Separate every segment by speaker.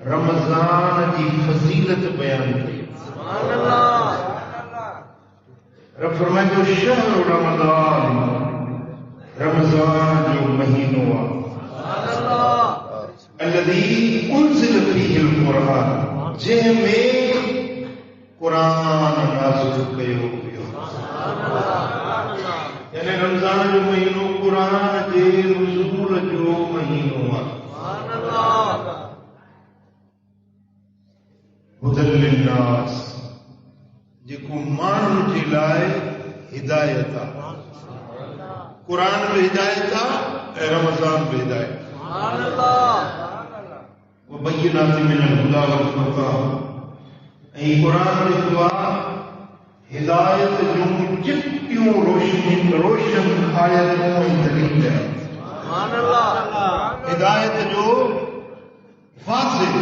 Speaker 1: رمضان کی فضیلت بیان کی.
Speaker 2: سبحان اللہ.
Speaker 1: رب فرمائے جو شہر رمضان، رمضان جو مہینوں الذی انزل فیہ القرآن، جن میں قرآن نازل کیو ویو. یعنی رمضان جو مہینوں قرآن کے نزول جو مہینوں ہدی للناس، جکو مانو جی لائے ہدایت آ. قرآن بھی ہدایت آ، رمضان بھی ہدایت. وبینات من الہدی والفرقان. ای قرآن کے دعا ہدایت جو چٹیوں روشن آیتوں دلیل ہے. ہدایت جو واضح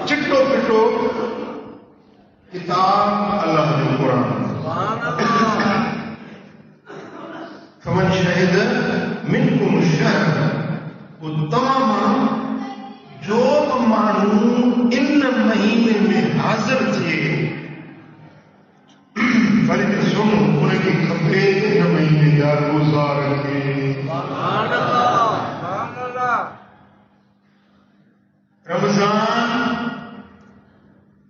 Speaker 1: چٹو پٹو کتاب اللہ جو قرآن. فمن شہد منکم الشہر، وہ تمام جو مانو ان مہینے میں حاضر تھے فلک سن، ان کی کھپے ان مہینے کا روزہ رکھے. رمضان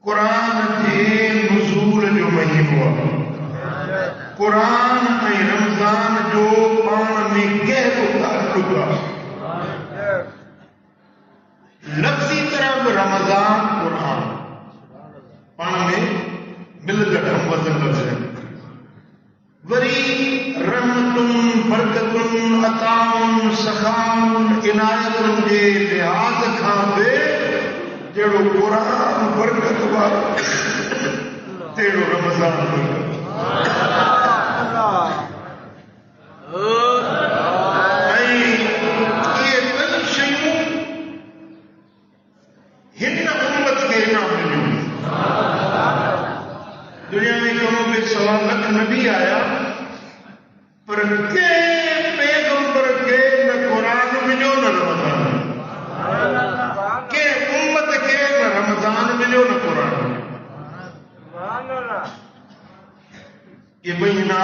Speaker 1: قرآن کے نزول جو مہینہ، قرآن میں رمضان جو پان میں گہرو تعلق لفظی طرف رمضان قرآن پان میں مل کر وزن لفظ ہے. وری رحمتن برکتن عطاؤن سخاؤن عنایتن کے لحاظ کھان دے جڑو قرآن برکت وارو تیڑو رمضان برکت. یہ کئی شیوں ہن امت کے نام ملوں. دنیا میں کہوں کہ 1.25 لاکھ نبی آیا، پر کے پیغمبر کے نہ قرآن ملو نہ رمضان، کہ امت کے نہ رمضان ملو نہ قرآن. یہ مہینہ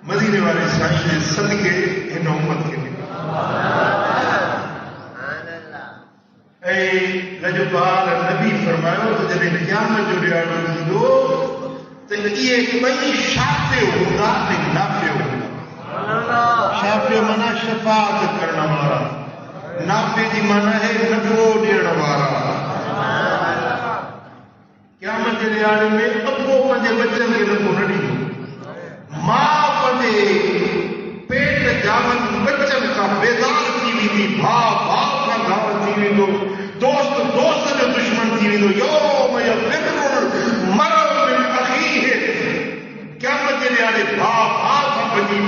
Speaker 1: مدینے والے سائیں نے صدقے ان امت کے ملے. اے لجبال نبی فرمایا جب قیامت جو ڈیاڑو تھیندو تو یہ کئی شافع ہوگا لیکن نافع ہوگا. شافع مانا شفاعت کرنا والا، نافع کی مانا ہے نفع ڈیڑ والا. قیامت کے ڈیاڑے میں ابو پنجے بچن کے نفع نہ ڈیندو، ماں پنجے پیٹ جاون بچن کا بیدار تھی ویندی، باپ کا گھاؤ تھی ویندو، دوست جو دشمن تھی ویندو. یوم یفر المرء من اخیہ، قیامت کے ڈیاڑے باپ پنجی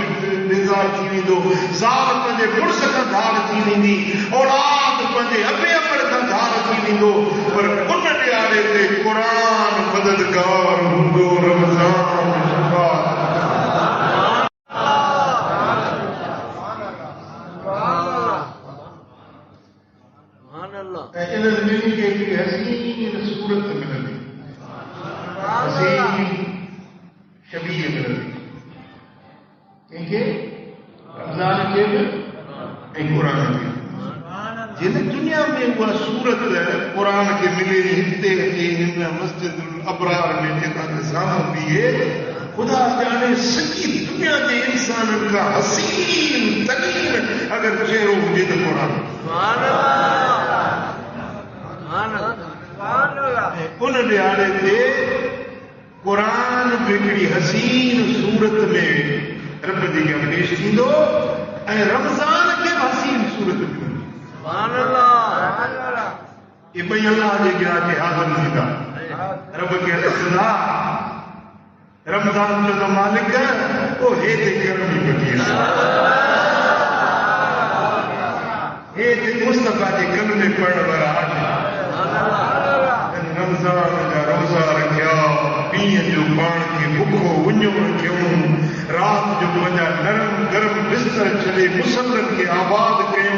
Speaker 1: بیزار تھی ویندو، ذات پنجے مرس کا دھار تھی ویندی، اولاد پنجے ابے امر کا دھار تھی ویندو. پر ان ڈیاڑے تے قرآن مددگار ہندو، رمضان شفاعت. انہوں نے کے ایک حسین صورت ملنے، حسین شبیہ ملنے، کیونکہ رمضان کے ایک قرآن کے جن دنیا میں وہ صورت قرآن کے ملے ہتے ہتے مسجد الابرار میں جتا نظام بھی ہے. خدا جانے سچی دنیا کے انسان کا حسین ترین اگر چہرو مجھے تو قرآن. ان ڈیاڑے تھے قرآن بکڑی حسین صورت میں رب جی کے پیش تھیندو، اے رمضان کے حسین صورت میں. یہ بھئی اللہ جی گرا کے حاضر تھیندہ رب کے خدا رمضان جو مالک ہے وہ ہے تے کرم ہی بکی ہے. ہے تے مصطفیٰ کے کلمے پڑھ برا رمضان کا روزہ رکھیا، پین جو پان کے بکھو ونجو رکھیوں، رات جو وجہ نرم گرم بستر چلے مسلط کے آباد کیوں،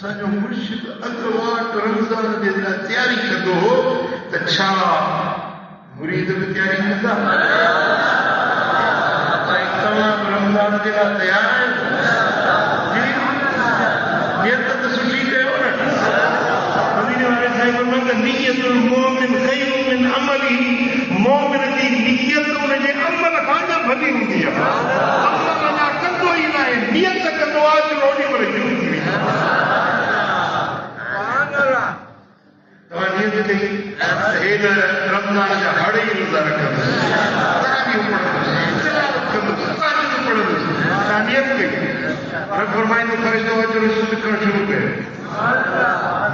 Speaker 1: اسانجو مرشد اگواٹ رمضان جي لاءِ تياري ڪندو هو ته ڇا مريد به تياري ڪندا تمام رمضان جي لاءِ تيار آهيو نیت ته سٺي ڪيو نه مدينه واري صاحب فرمائن نيت المؤمن خير من عمله مومن جي نیت ان جي عمل کان بھلي هوندي آهي عمل انا ڪندو ئي ناهي نیت ڪندو آهي روزي پر جوړ ٿي ويندي نیت کئی هيڏ رمضان جا هاڙي روزا رکندو تراويح پڙھندو تلاوت ڪندو قرآن پڙھندو نیت کئی رب فرمائندو فرشتو اچو رسول کڻ شروع ڪيو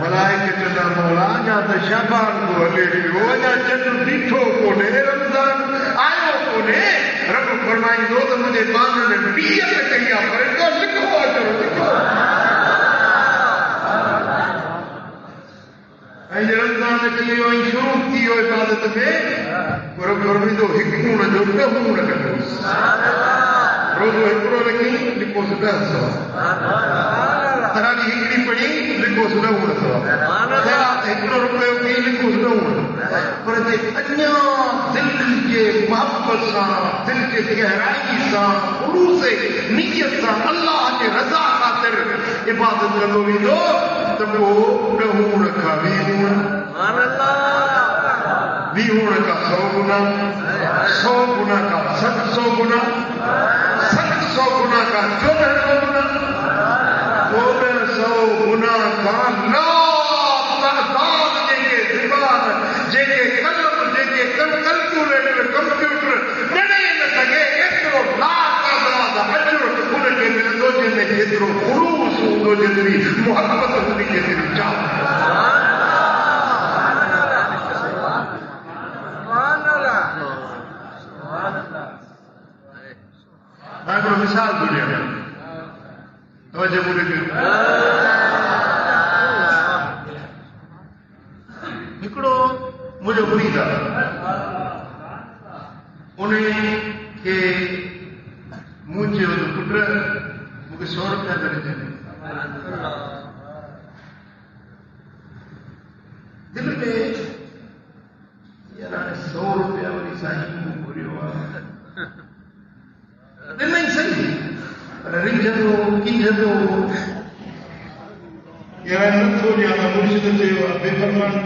Speaker 1: ملائڪه چوندا مولا اڃا ته شعبان کو هلي پيو اڃا چنڊ ڏٺو ڪونهي رمضان آيو ڪونهي رب فرمائندو ته منهنجي بندن نیت کئی آهي فرشتو لکو اچو لکو رمضان کئی ۽ شروع ٿي ويو عبادت ۾ رب فرمائندو هڪ مون جو ڏه مون ڪندو روزو هڪڙو لکي لکوس 10 تراويح هڪڙي پڙهي لکوس 9 خيرات هڪڙو روپيو کي لکوس 9 پر جي اڃا دل جي محبت سان دل جي گهرائي سان خلوص نيت سان الله جي رضا خاطر عبادت ڪندو ويندو ته پوء 10 رکا 20 سبحان الله 20 رکا 100 گنا 100 گنا کا 700 گنا 700 گنا کا 1400 گنا 1400 گنا کا لا تعداد جيڪي زبان جيڪي قلم جيڪي ڪلڪيوليٽر ڪمپيوٽر گڻي نه سگهي ايترو لا تعداد اجر ان کي ملندو جن جيترو خلوص هوندو جيتري محبت هوندي جيتري چاهه مثال دنیا میں توجہ بولے کہ ہکڑو مجھے مرید ہے انہیں کہ مجھے وہ پٹر مجھے 100 روپیہ دے دیں دل میں یار 100 روپیہ والی صاحب کو پوری ہوا دل میں صحیح رنجدو کنجدو یار نٿو ڄاڻا مرشد چيو بے فرمان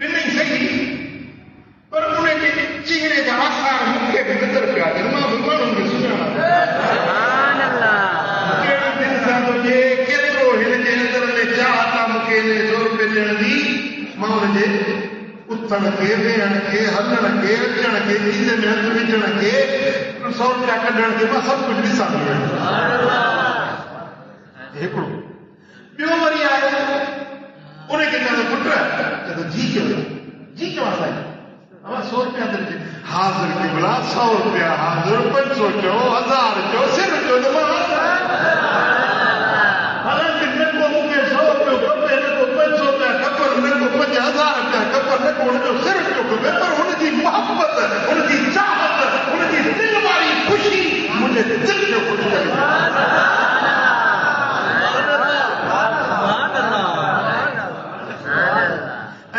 Speaker 1: دل میں صحيح پر انهن جي چهري جا آثار مونکي به نظر پيا اچن مان به ماڻهن کي سڃاڻا سبحان الله ڪهڙو دل سان جي ڪيترو هن جي نظر ۾ چاهت مونکي 100 روپيا ڏيڻ دي مان ان جي اٿڻ کي ويهڻ کي هلڻ کي اچڻ کي چيز ۾ هٿ وجھڻ کي 100 روپيا ڪڍڻ کي مان سڀ ڪجهه ڏسان ٿو هڪڙو ٻيو وري آهي ان کي چوندو پٽ چوندو جي ڪيون سائين اما 100 روپيا ڏي حاضر کي بلا 100 روپيا حاضر 500 چو 1000 چو سر چو ته مان حالانڪه نه کو مونکي 100 روپيا کپي نه کو 500 روپيا کپر نه کو 5000 روپيا کپر نه کو ان جو سر چو کپي پر ان جي محبت ان جي چاهت ان جي دل واري خوشي مجھے دل جو خوش ڪري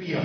Speaker 1: 3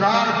Speaker 1: 1000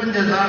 Speaker 1: 5000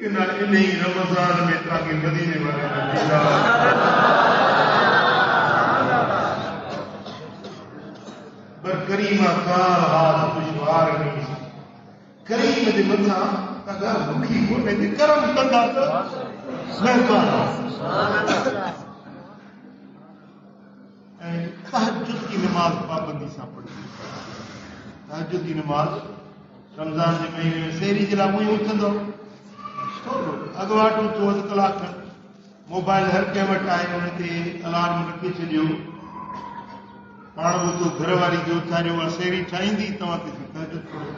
Speaker 1: کہ نہ انہیں رمضان میں تاکہ مدینے والے پر کریمہ کا ہاتھ دشوار نہیں کریم دے متھا اگر بکھی کونے دے کرم کندا تو مہربان تہجد کی نماز پابندی سے پڑھی تہجد کی نماز رمضان کے مہینے میں سحری جلا موئی اٹھندو اگواٹو 4 کلاک موبائل ہر کے وٹ آئے انہیں تے الارم رکھے چھڈیو پاڻ وہ تو گھر والی جو اٿاريو سحری ٺاهيندي تما تے تهجد پڙھو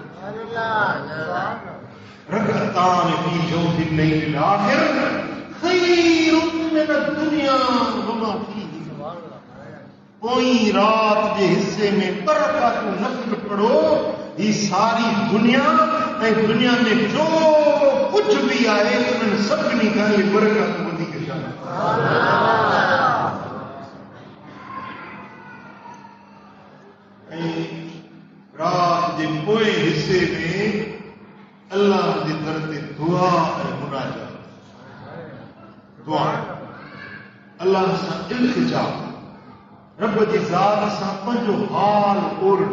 Speaker 1: رکعتان فی جوف الليل الاخر خیر من الدنيا وما فيه کوئی رات کے حصے میں برکات نفل پڑھو یہ ساری دنیا دنیا میں جو کچھ بھی آئے ان سب نے کہا یہ برکات ودی کے شان رات کے پوئے حصے میں اللہ کے در سے دعا اور مناجات دعا اللہ سے التجا رب کی ذات سے پنجو حال اور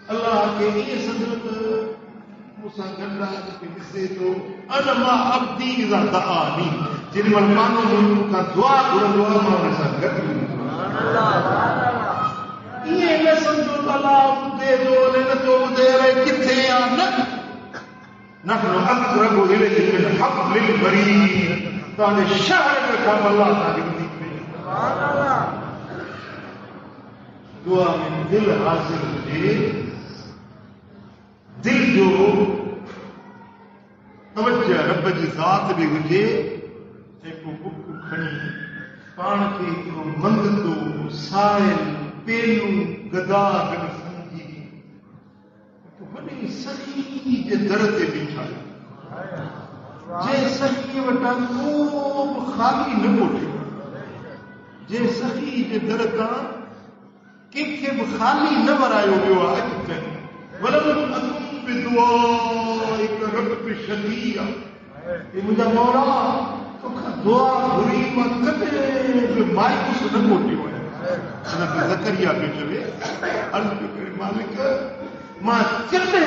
Speaker 1: اللہ کے یہ صدرت موسیٰ گنڈا کے حصے تو انا ما عبدی اذا دعانی جن ملکانوں ملکوں کا دعا دعا مانے سا گھر یہ نہ سمجھو طلاق دے دو نہ تو دے رہے کتنے آنا نحن اقرب الیہ من حبل الورید تانے شہر میں کام اللہ تعالی دعا میں دل حاصل ہوئے دل جو توجہ رب کی ذات بھی ہوئے ایک بک کھڑی پان کے مند تو سائل پیلو گدا گن سمجھی وڈی صحیح جے در تے بیٹھا جے صحیح وٹا کو خالی نہ موٹے جے صحیح جے در تا کہ خالی نہ مرایو بیو اج تک ولم اكن بدعائك رب شقيا یہ مجھا مولا تو دعا بری مت کتے مایوس نہ موٹی ہوئے حضرت زکریا کے چلے عرض کرے مالک ماں چتے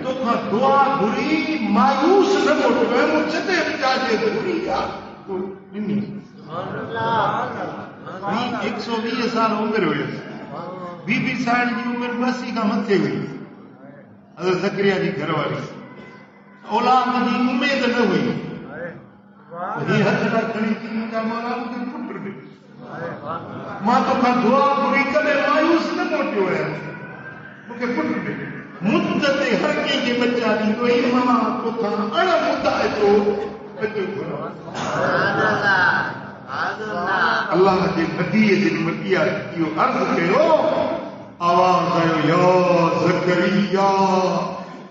Speaker 1: تو دعا بری مایوس نہ موٹی ہوئے وہ چتے جاجے بری یا تو نہیں سبحان اللہ 120 سال عمر ہوئے بی بی سائن کی عمر 80 کا متھے ہوئی حضرت زکریا کی گھر والی اولاد کی امید نہ ہوئی یہ ہر جگہ کھڑی تھی کا مولا مجھے پتر دے ماں تو کا دعا پوری کرے مایوس نہ موٹے ہوئے مجھے پتر دے مدت ہر کے بچہ دی تو یہ ماں تو تھا اڑا مدہ ہے تو بچے کو اللہ کے نبی دل مکیا کیو عرض کرو آواز آئے یا زکریا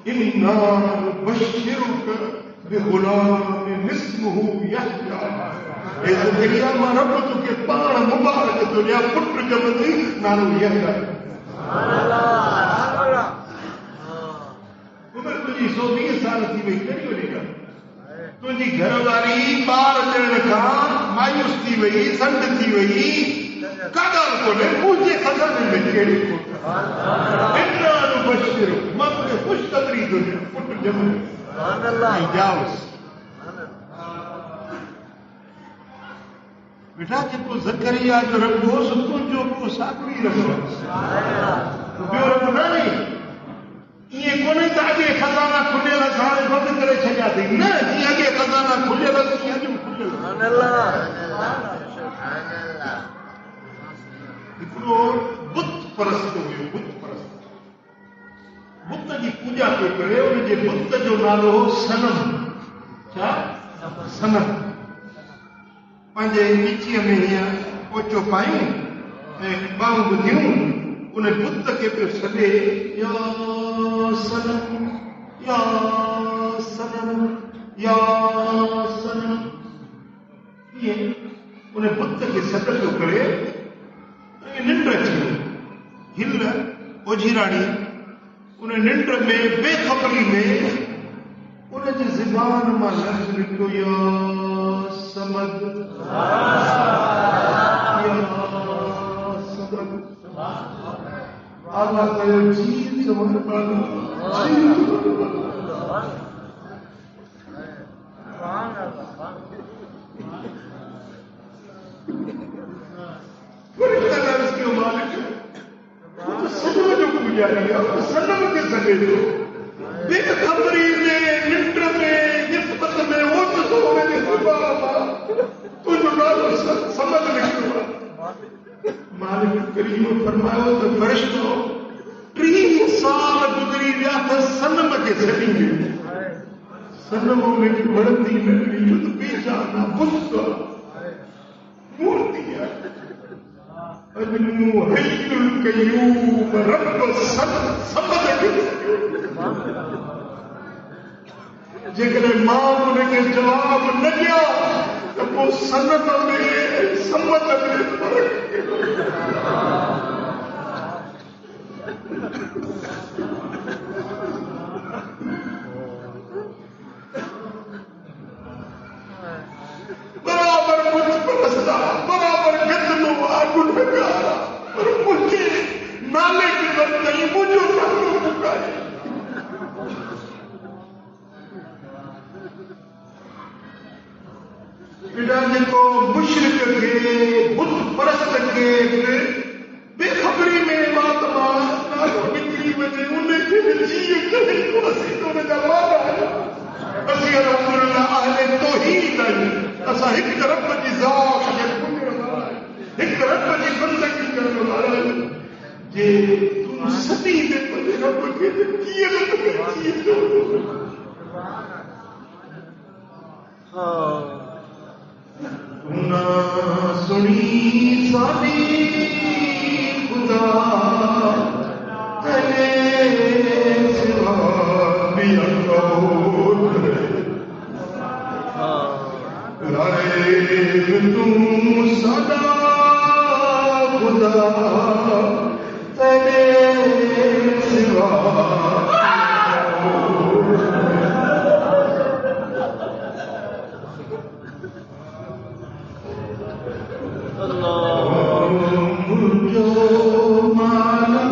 Speaker 1: انا نبشرک بغلام اسمہ یحییٰ اے زکریا ما رب تو کے پان مبارک دنیا پتر جمدی نالو یحییٰ عمر تجھی 120 سال تھی وہی کری ولی گا تجھی گھر والی بار چڑھ کا مایوس تھی وہی سنڈ تھی وہی قدر کو نے مجھے خزانے میں کیڑی کو انا نبشر ماں نے خوش قدری دنیا پتر جمدی سبحان اللہ جاؤس بیٹا کہ تو زکریا جو رب ہو سکون جو کو ساکری رب ہو تو بیو رب نہ نہیں یہ کونے تا اگے خزانہ کھلے لا سارے بند کرے چھیا دی نہ یہ اگے خزانہ کھلے لا یہ اگے کھلے سبحان اللہ سبحان اللہ ہکڑو بت پرست ہوئے بت پرست بت کی پوجا پہ کرے ان کے بت جو نالو سنم کیا سنم پانچے نیچی میں اوچو پائیں باؤں بدھیوں انہیں بت کے پہ سدے یا سنم یا سنم یا سنم یہ انہیں بت کے سدر جو کرے ننڈ رکھی ہل اوجھی رانی انہیں ننڈ میں بے خبری میں ان کی زبان میں لفظ لکھو یا سمد یا سمد آگا کہو جیت سمد سنم کے سکے بے خبری میں نٹر میں نسبت میں اوچتوں میں تو جو نالو سمجھ لکھو مالک کریم فرمایا تو فرشتوں 30 سال گزری ویا تھا سنم کے سکیں گے سنموں میں بڑھتی لکڑی جو تو بیچانا بسکا مورتی ہے حي القيوم رب الصمد جگر ماں نے جواب نہ دیا تو وہ سنت میں سمت برابر مجھ پرستا برابر گندم آگو ڈھکارا اور مجھے نالے کی بات نہیں مجھے نالو پکاری بیٹا جی کو مشرک کے بت پرست کے بے خبری میں ماتما نالو نکلی وجہ انہیں کے جیئے کہیں کو اسی تو میں جواب آیا اسی الحمدللہ اہل توحید ہے اسا ایک طرف کی ذات ایک طرف کی بندگی کرنے والا یہ تم سبھی دے پتے رب کے کیے نہ سنی ساری خدا تیرے سوا بھی تم سدا خدا تیرے سوا جو مانا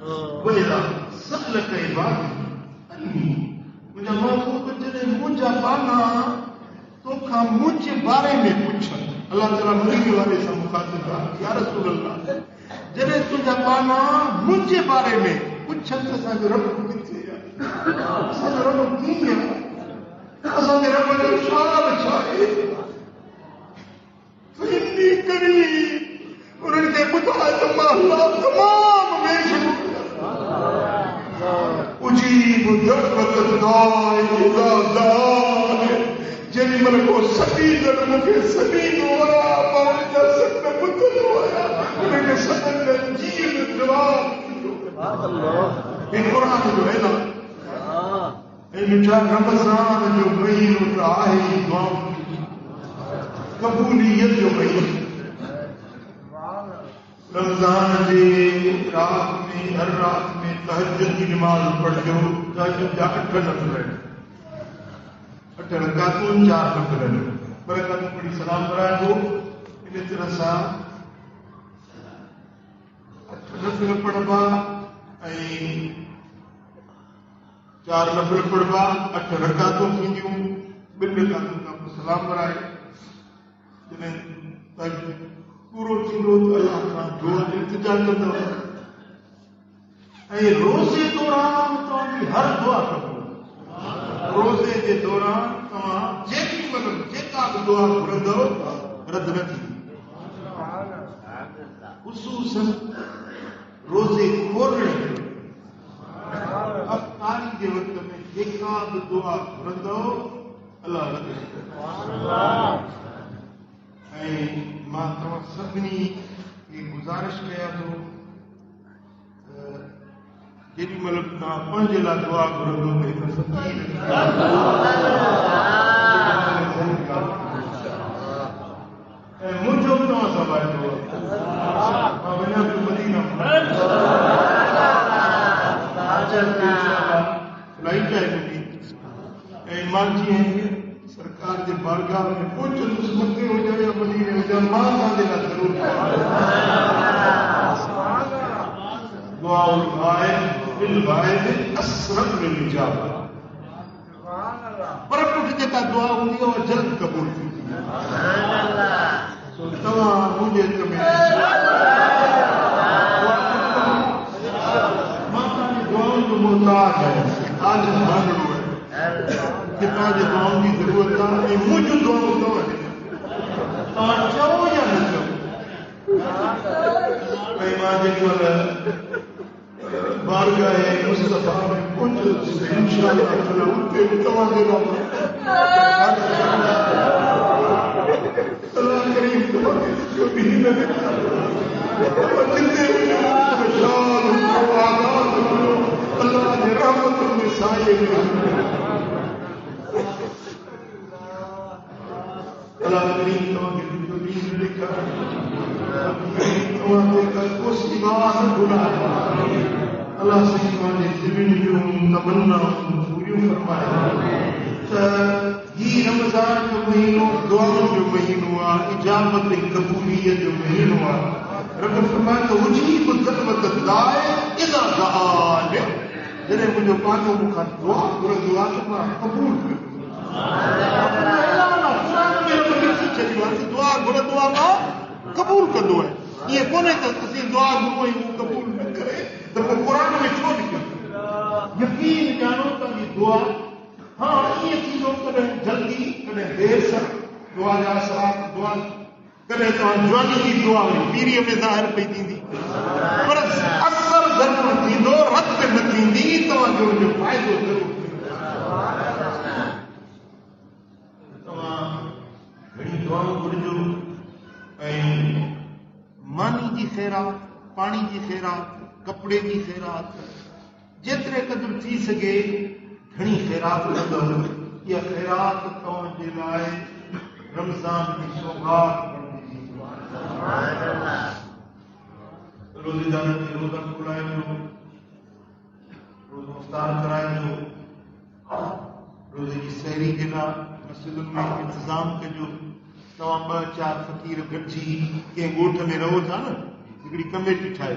Speaker 1: وَإِذَا سَأَلَكَ عِبَادِي عَنِّي مجھے محبوب جنہیں مجھے بانا تو کھا مجھے بارے میں پوچھا اللہ تعالیٰ مریض والے سے مخاطب کہا یا رسول اللہ جنہیں تجھے بانا مجھے بارے میں پوچھا تو ساجو رب کو کتنے یا ساجو رب کو کی یا ساجو رب کو شعر چھائے فإنی قریب انہوں نے بتا اللہ تمام میں شکر اجیب دعوت الداعی اذا دعان جنہی ملکو سبھی ظلم کے سبھی دعا باوجہ سکتا مدد ہوا انہوں نے سبن جیل جواب یہ قرآن جو ہے نا ان چاہ رمضان جو مہینوں کا آئی دعاؤں کی قبولیت جو مہینوں رمضان جی رات میں ہر رات میں تہجد کی نماز پڑھ جو تہجد جا 8 نفل ہے 8 رکعتوں 4 نفل ہے برکات پڑھی سلام برائے ہو ان طرح سا 8 نفل پڑھبا 4 نفل پڑھبا 8 رکعتوں کی دیوں بن رکعتوں کا سلام برائے جنہیں تہجد پورو تھیندو اللہ کا دعا التجا کرتا ہے روزے دوران تمہیں ہر دعا قبول روزے کے دوران تمام جیتی مطلب جیتا دعا گھردو رد نہ تھی خصوصاً روزے کھولنے افطاری کے وقت میں جیتا دعا گھردو اللہ رد نہ ماں تمام سبنی کی گزارش کیا تو جیڑی ملک نا پنج لا دعا کرو تے سچی مجھے تو سوال تو بنا مدینہ لائٹ ہے ایمان جی ہیں سرکار کے بارگاہ میں کچھ مسمتے ہو جائے یا مدینے ہو جائے ماں کا دینا ضرور دعا الغائب بالغائب اسرت للإجابة پر کچھ دیتا دعا ہوتی ہے اور جلد قبول ہوتی ہے تمام مجھے تمہیں ماں کا دعاؤں کو محتاج ہے آج مانگڑو ہے کتنا جو دعاؤں کی ضرورت ہے مجھے دعاؤں دعا ہے چاہو یا نہ چاہو ماں جی کو بارگاہ مصطفیٰ میں کچھ انشاءاللہ تعالی اٹھتے تمام دعا اللہ کریم تمہارے جو بھی نہ دیکھا اور جتنے خوشحال ہو آزاد ہو اللہ نے رحمت میں سائے میں اللہ کریم تمہارے جو دین لکھا تمہارے کا کچھ ایمان بنا اللہ سے تمہارے زمینیوں تمنا پوریوں فرمائے یہ رمضان جو مہینوں دعاؤں جو مہینوں اجابت قبولیت جو مہینوں رب فرمائے تو اجیب دعوت الداعی اذا دعان جنہیں مجھے پانچوں مکھا دعا پورا دعا تمہارا قبول کر دعا گھر دعا کا قبول کر دو ہے یہ کون ہے کہ دعا گھر وہ قبول نہ کرے تو وہ قرآن میں چھوڑ دیا یقین جانو کا یہ دعا ہاں یہ چیزوں کریں جلدی کریں دیر سے دعا جا سرات دعا کریں تو جوانی کی دعا ہوئی پیری میں ظاہر پہ تھی پر اثر ضرور تھی دو رد پہ نہ تھی تو جو فائدو ضرور گھڑی دعاؤں گھرجو مانی کی خیرات پانی کی خیرات کپڑے کی خیرات جتنے قدر تھی سکے گھنی خیرات لگو یا خیرات تمام کے لائے رمضان کی سوغات روزے دار کی روزہ کھلائے جو روزہ افطار کرائے جو روزے کی سحری کے نا مسجد میں انتظام کے جو تمام 4 فقیر گڈجی کے گوٹھ میں رہو تھا نا ہکڑی کمیٹی ٹھائے